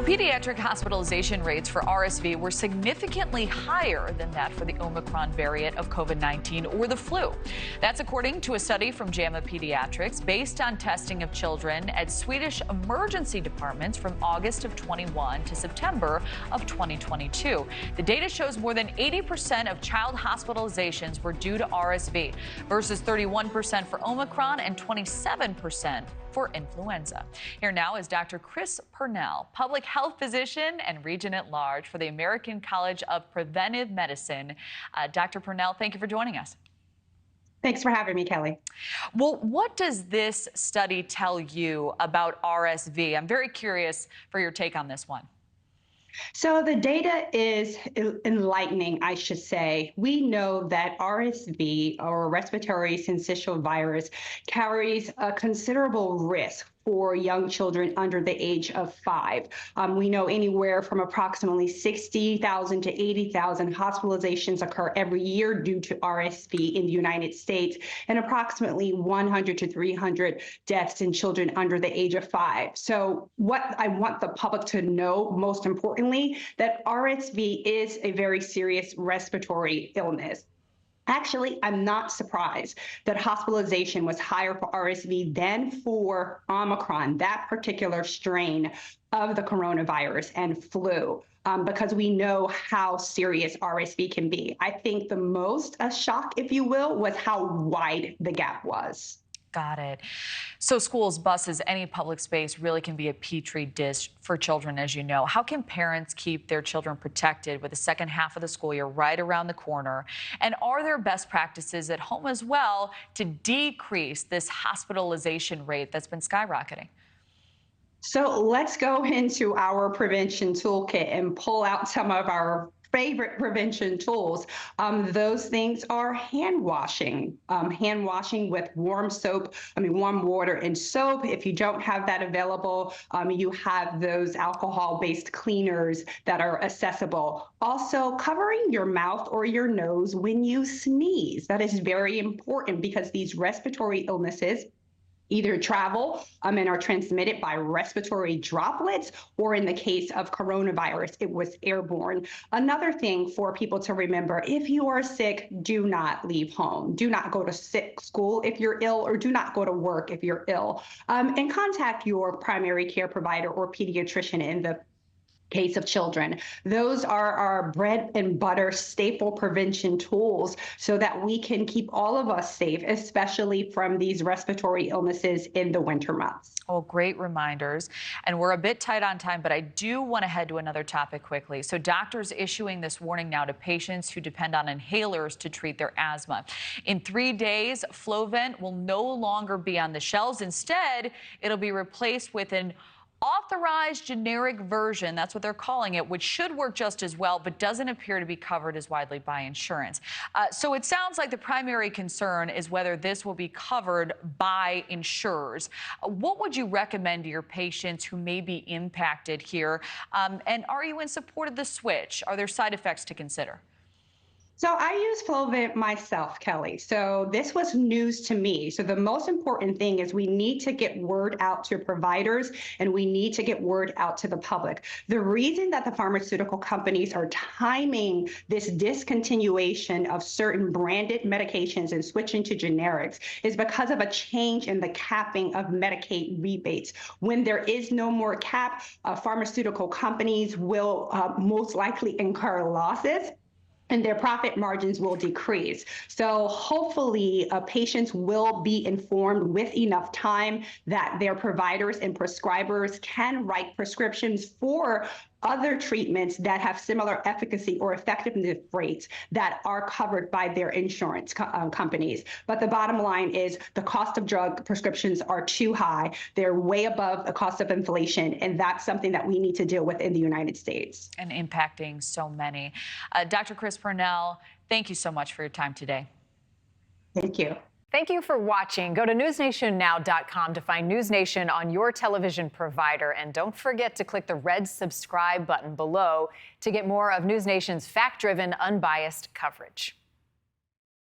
Well, pediatric hospitalization rates for RSV were significantly higher than that for the Omicron variant of COVID-19 or the flu. That's according to a study from JAMA Pediatrics based on testing of children at Swedish emergency departments from August of 21 to September of 2022. The data shows more than 80% of child hospitalizations were due to RSV versus 31% for Omicron and 27% for influenza. Here now is Dr. Chris Pernell, public health physician and regent at large for the American College of Preventive Medicine. Dr. Pernell, thank you for joining us. Thanks for having me, Kelly. Well, what does this study tell you about RSV? I'm very curious for your take on this one. So the data is enlightening, I should say. We know that RSV, or respiratory syncytial virus, carries a considerable risk for young children under the age of 5. We know anywhere from approximately 60,000 to 80,000 hospitalizations occur every year due to RSV in the United States, and approximately 100 to 300 deaths in children under the age of 5. So what I want the public to know, most importantly, that RSV is a very serious respiratory illness. Actually, I'm not surprised that hospitalization was higher for RSV than for Omicron, that particular strain of the coronavirus and flu, because we know how serious RSV can be. I think the most shock, if you will, was how wide the gap was. Got it. So schools, buses, any public space really can be a petri dish for children, as you know. How can parents keep their children protected with the second half of the school year right around the corner? And are there best practices at home as well to decrease this hospitalization rate that's been skyrocketing? So let's go into our prevention toolkit and pull out some of our favorite prevention tools. Those things are hand washing with warm water and soap. If you don't have that available, you have those alcohol-based cleaners that are accessible. Also, covering your mouth or your nose when you sneeze. That is very important because these respiratory illnesses either travel and are transmitted by respiratory droplets, or in the case of coronavirus, it was airborne. Another thing for people to remember, if you are sick, do not leave home. Do not go to school if you're ill, or do not go to work if you're ill. And contact your primary care provider or pediatrician in the case of children. Those are our bread and butter staple prevention tools so that we can keep all of us safe, especially from these respiratory illnesses in the winter months. Oh, great reminders. And we're a bit tight on time, but I do want to head to another topic quickly. So doctors issuing this warning now to patients who depend on inhalers to treat their asthma. In 3 days, Flovent will no longer be on the shelves. Instead, it'll be replaced with an authorized generic version, that's what they're calling it, which should work just as well, but doesn't appear to be covered as widely by insurance. So it sounds like the primary concern is whether this will be covered by insurers. What would you recommend to your patients who may be impacted here? And are you in support of the switch? Are there side effects to consider? So I use Flovent myself, Kelly. So this was news to me. So the most important thing is we need to get word out to providers, and we need to get word out to the public. The reason that the pharmaceutical companies are timing this discontinuation of certain branded medications and switching to generics is because of a change in the capping of Medicaid rebates. When there is no more cap, pharmaceutical companies will most likely incur losses, and their profit margins will decrease. So hopefully patients will be informed with enough time that their providers and prescribers can write prescriptions for other treatments that have similar efficacy or effectiveness rates that are covered by their insurance companies. But the bottom line is the cost of drug prescriptions are too high. They're way above the cost of inflation, and that's something that we need to deal with in the United States. And impacting so many. Dr. Chris Pernell, thank you so much for your time today. Thank you. Thank you for watching. Go to newsnationnow.com to find NewsNation on your television provider. And don't forget to click the red subscribe button below to get more of NewsNation's fact-driven, unbiased coverage.